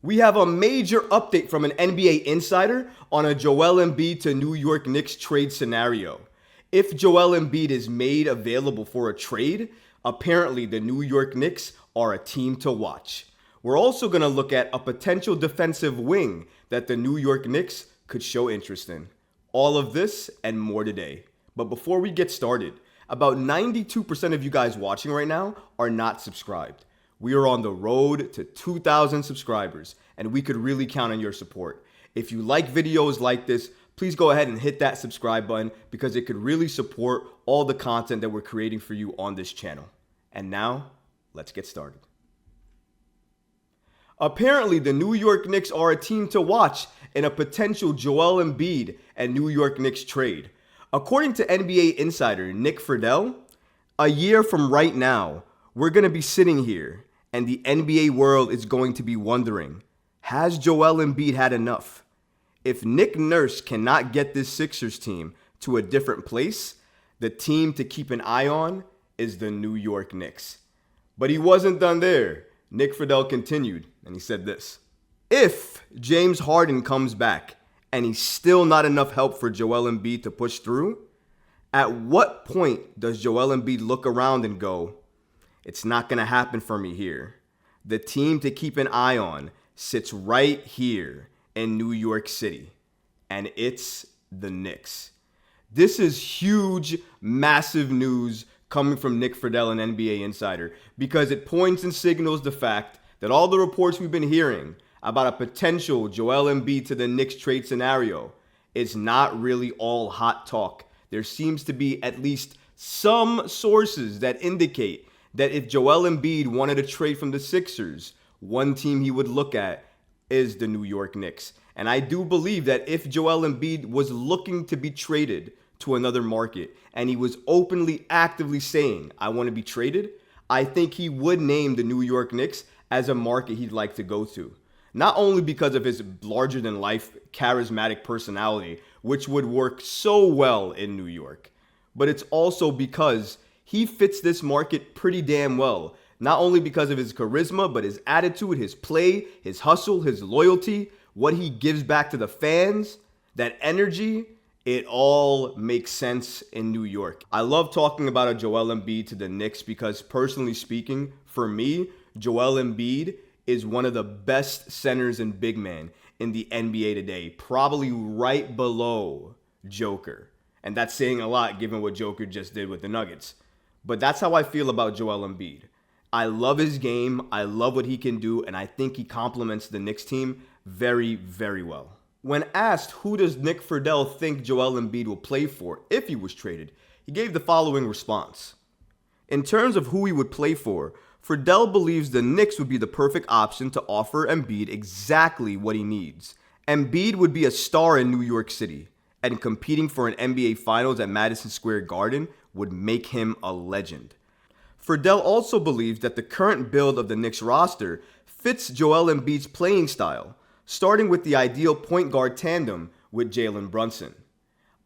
We have a major update from an NBA insider on a Joel Embiid to New York Knicks trade scenario. If Joel Embiid is made available for a trade, apparently the New York Knicks are a team to watch. We're also going to look at a potential defensive wing that the New York Knicks could show interest in. All of this and more today. But before we get started, about 92% of you guys watching right now are not subscribed. We are on the road to 2,000 subscribers, and we could really count on your support. If you like videos like this, please go ahead and hit that subscribe button because it could really support all the content that we're creating for you on this channel. And now, let's get started. Apparently, the New York Knicks are a team to watch in a potential Joel Embiid and New York Knicks trade. According to NBA insider Nick Friedell, a year from right now, we're going to be sitting here and the NBA world is going to be wondering, has Joel Embiid had enough? If Nick Nurse cannot get this Sixers team to a different place, the team to keep an eye on is the New York Knicks. But he wasn't done there. Nick Friedell continued, and he said this: if James Harden comes back and he's still not enough help for Joel Embiid to push through, at what point does Joel Embiid look around and go, it's not going to happen for me here? The team to keep an eye on sits right here in New York City, and it's the Knicks. This is huge, massive news coming from Nick Friedell, an NBA insider, because it points and signals the fact that all the reports we've been hearing about a potential Joel Embiid to the Knicks trade scenario is not really all hot talk. There seems to be at least some sources that indicate that if Joel Embiid wanted a trade from the Sixers, one team he would look at is the New York Knicks. And I do believe that if Joel Embiid was looking to be traded to another market and he was openly, actively saying, I want to be traded, I think he would name the New York Knicks as a market he'd like to go to. Not only because of his larger-than-life, charismatic personality, which would work so well in New York, but it's also because he fits this market pretty damn well. Not only because of his charisma, but his attitude, his play, his hustle, his loyalty, what he gives back to the fans, that energy, it all makes sense in New York. I love talking about a Joel Embiid to the Knicks because, personally speaking, for me, Joel Embiid is one of the best centers and big men in the NBA today, probably right below Joker. And that's saying a lot given what Joker just did with the Nuggets. But that's how I feel about Joel Embiid. I love his game, I love what he can do, and I think he complements the Knicks team very, very well. When asked who does Nick Friedell think Joel Embiid will play for if he was traded, he gave the following response. In terms of who he would play for, Friedell believes the Knicks would be the perfect option to offer Embiid exactly what he needs. Embiid would be a star in New York City, and competing for an NBA Finals at Madison Square Garden would make him a legend. Friedell also believes that the current build of the Knicks roster fits Joel Embiid's playing style, starting with the ideal point guard tandem with Jalen Brunson.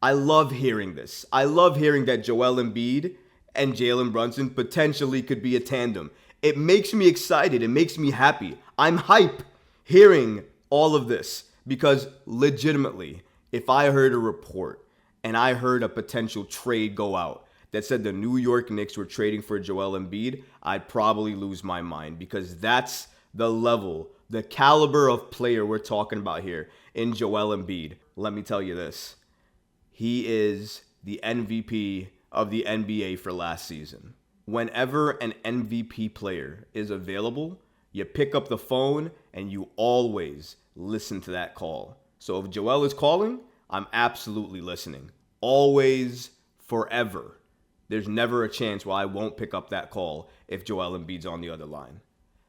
I love hearing this. I love hearing that Joel Embiid and Jalen Brunson potentially could be a tandem. It makes me excited. It makes me happy. I'm hype hearing all of this because legitimately, if I heard a report and I heard a potential trade go out that said the New York Knicks were trading for Joel Embiid, I'd probably lose my mind because that's the level, the caliber of player we're talking about here in Joel Embiid. Let me tell you this. He is the MVP of the NBA for last season. Whenever an MVP player is available, you pick up the phone and you always listen to that call. So if Joel is calling, I'm absolutely listening. Always, forever. There's never a chance where I won't pick up that call if Joel Embiid's on the other line.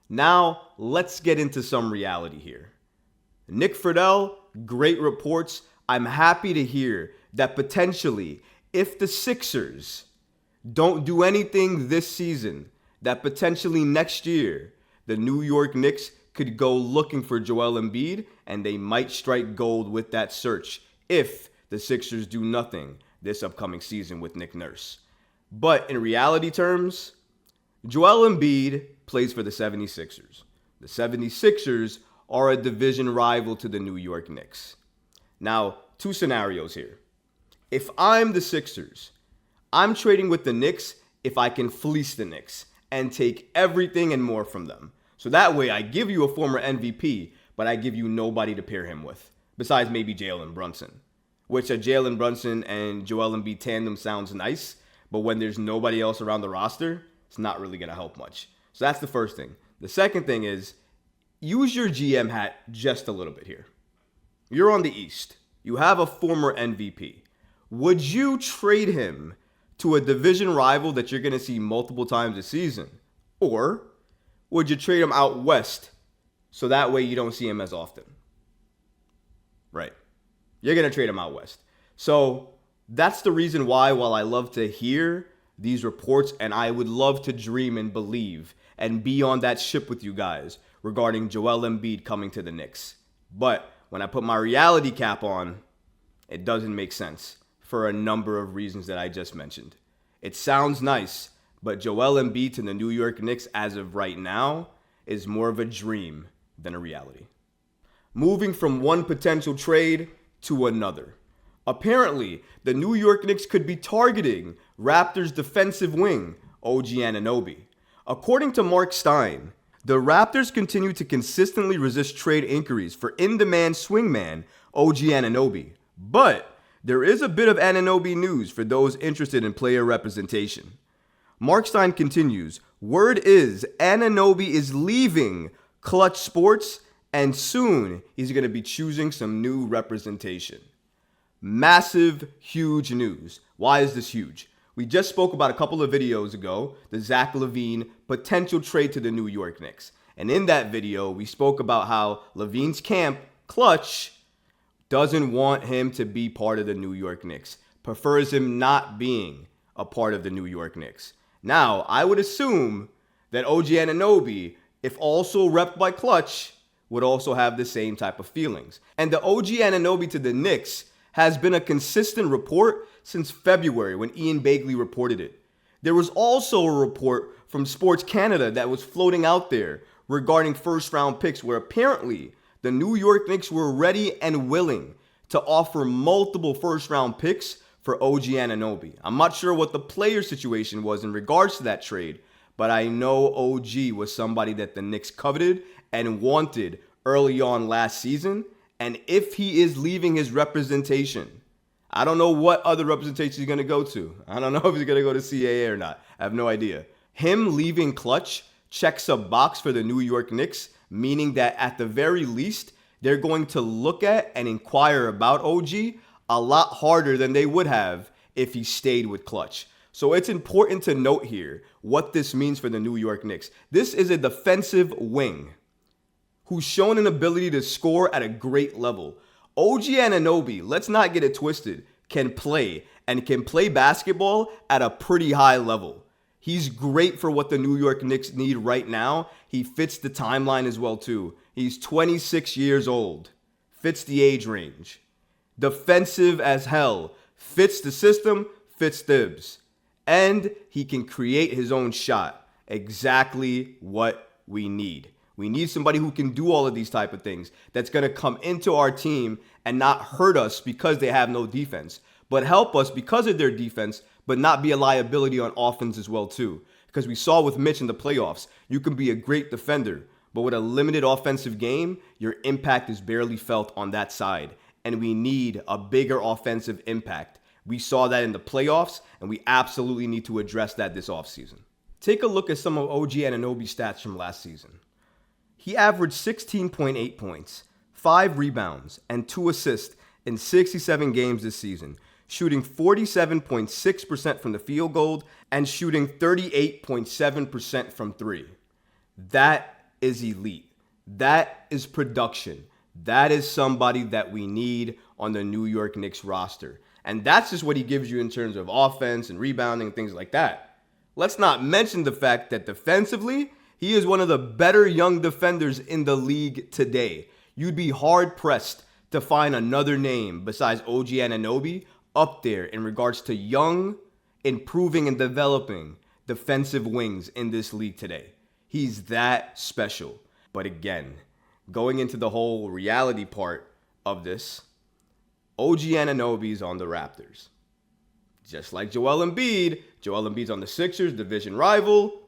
Now, let's get into some reality here. Nick Friedell, great reports. I'm happy to hear that potentially, if the Sixers don't do anything this season, that potentially next year, the New York Knicks could go looking for Joel Embiid, and they might strike gold with that search if the Sixers do nothing this upcoming season with Nick Nurse. But in reality terms, Joel Embiid plays for the 76ers. The 76ers are a division rival to the New York Knicks. Now, two scenarios here. If I'm the Sixers, I'm trading with the Knicks if I can fleece the Knicks and take everything and more from them. So that way I give you a former MVP, but I give you nobody to pair him with, besides maybe Jalen Brunson. Which a Jalen Brunson and Joel Embiid tandem sounds nice, but when there's nobody else around the roster, it's not really going to help much. So that's the first thing. The second thing is, use your GM hat just a little bit here. You're on the East. You have a former MVP. Would you trade him to a division rival that you're going to see multiple times this season? Or would you trade him out West so that way you don't see him as often? Right. You're going to trade him out West. So that's the reason why, while I love to hear these reports and I would love to dream and believe and be on that ship with you guys regarding Joel Embiid coming to the Knicks. But when I put my reality cap on, it doesn't make sense for a number of reasons that I just mentioned. It sounds nice, but Joel Embiid to the New York Knicks as of right now is more of a dream than a reality. Moving from one potential trade to another. Apparently, the New York Knicks could be targeting Raptors defensive wing, OG Anunoby. According to Mark Stein, the Raptors continue to consistently resist trade inquiries for in-demand swingman OG Anunoby. But there is a bit of Anunoby news for those interested in player representation. Mark Stein continues, word is Anunoby is leaving Clutch Sports and soon he's going to be choosing some new representation. Massive, huge news. Why is this huge? We just spoke about a couple of videos ago, the Zach LaVine potential trade to the New York Knicks. And in that video, we spoke about how LaVine's camp, Clutch, doesn't want him to be part of the New York Knicks, prefers him not being a part of the New York Knicks. Now, I would assume that OG Anunoby, if also repped by Clutch, would also have the same type of feelings. And the OG Anunoby to the Knicks has been a consistent report since February when Ian Begley reported it. There was also a report from Sports Canada that was floating out there regarding first-round picks where apparently the New York Knicks were ready and willing to offer multiple first-round picks for OG Anunoby. I'm not sure what the player situation was in regards to that trade, but I know OG was somebody that the Knicks coveted and wanted early on last season. And if he is leaving his representation, I don't know what other representation he's going to go to. I don't know if he's going to go to CAA or not. I have no idea. Him leaving Clutch checks a box for the New York Knicks, meaning that at the very least, they're going to look at and inquire about OG a lot harder than they would have if he stayed with Clutch. So it's important to note here what this means for the New York Knicks. This is a defensive wing who's shown an ability to score at a great level. OG Anunoby, let's not get it twisted, can play and can play basketball at a pretty high level. He's great for what the New York Knicks need right now. He fits the timeline as well too. He's 26 years old, fits the age range. Defensive as hell, fits the system, fits Thibs. And he can create his own shot. Exactly what we need. We need somebody who can do all of these type of things that's going to come into our team and not hurt us because they have no defense, but help us because of their defense, but not be a liability on offense as well too. Because we saw with Mitch in the playoffs, you can be a great defender, but with a limited offensive game, your impact is barely felt on that side. And we need a bigger offensive impact. We saw that in the playoffs, and we absolutely need to address that this offseason. Take a look at some of OG Anunoby's stats from last season. He averaged 16.8 points, 5 rebounds, and 2 assists in 67 games this season, shooting 47.6% from the field goal and shooting 38.7% from 3. That is elite. That is production. That is somebody that we need on the New York Knicks roster. And that's just what he gives you in terms of offense and rebounding and things like that. Let's not mention the fact that defensively, he is one of the better young defenders in the league today. You'd be hard-pressed to find another name besides OG Anunoby up there in regards to young, improving, and developing defensive wings in this league today. He's that special. But again, going into the whole reality part of this, OG Anunoby's on the Raptors. Just like Joel Embiid's on the Sixers, division rival.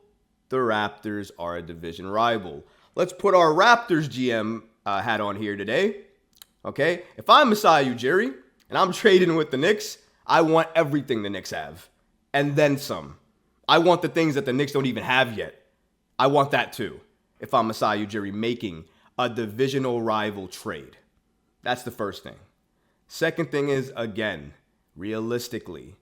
The Raptors are a division rival. Let's put our Raptors GM hat on here today. Okay? If I'm Masai Ujiri and I'm trading with the Knicks, I want everything the Knicks have. And then some. I want the things that the Knicks don't even have yet. I want that too. If I'm Masai Ujiri making a divisional rival trade. That's the first thing. Second thing is, again, realistically,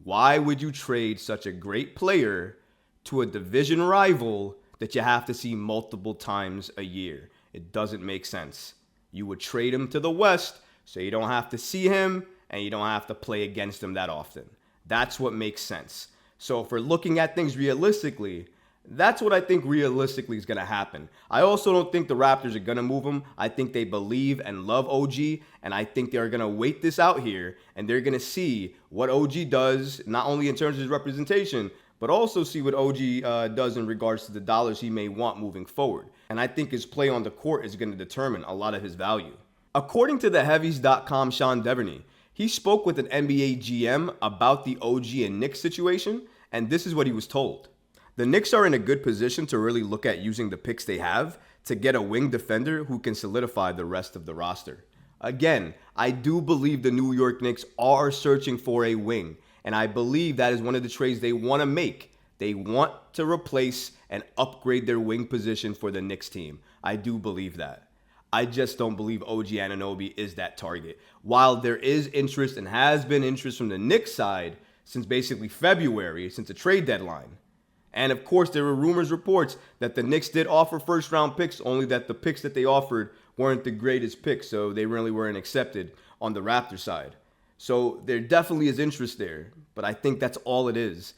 why would you trade such a great player to a division rival that you have to see multiple times a year? It doesn't make sense. You would trade him to the West so you don't have to see him and you don't have to play against him that often. That's what makes sense. So if we're looking at things realistically, that's what I think realistically is going to happen. I also don't think the Raptors are going to move him. I think they believe and love OG, and I think they're going to wait this out here, and they're going to see what OG does, not only in terms of his representation, but also see what OG does in regards to the dollars he may want moving forward. And I think his play on the court is going to determine a lot of his value. According to theheavies.com Sean Devaney, he spoke with an NBA GM about the OG and Knicks situation, and this is what he was told. The Knicks are in a good position to really look at using the picks they have to get a wing defender who can solidify the rest of the roster. Again, I do believe the New York Knicks are searching for a wing, and I believe that is one of the trades they want to make. They want to replace and upgrade their wing position for the Knicks team. I do believe that. I just don't believe OG Anunoby is that target. While there is interest and has been interest from the Knicks side since basically February, since the trade deadline. And of course, there were reports that the Knicks did offer first round picks, only that the picks that they offered weren't the greatest picks, so they really weren't accepted on the Raptors side. So there definitely is interest there, but I think that's all it is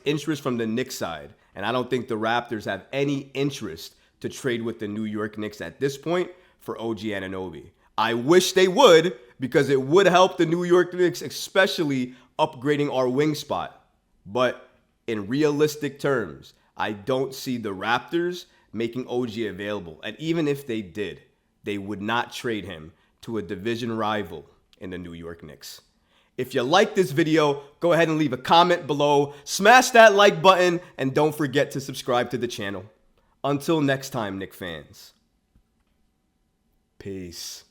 interest from the Knicks side. And I don't think the Raptors have any interest to trade with the New York Knicks at this point for OG Anunoby. I wish they would, because it would help the New York Knicks, especially upgrading our wing spot. But in realistic terms, I don't see the Raptors making OG available. And even if they did, they would not trade him to a division rival in the New York Knicks. If you like this video, go ahead and leave a comment below, smash that like button, and don't forget to subscribe to the channel. Until next time, Knicks fans. Peace.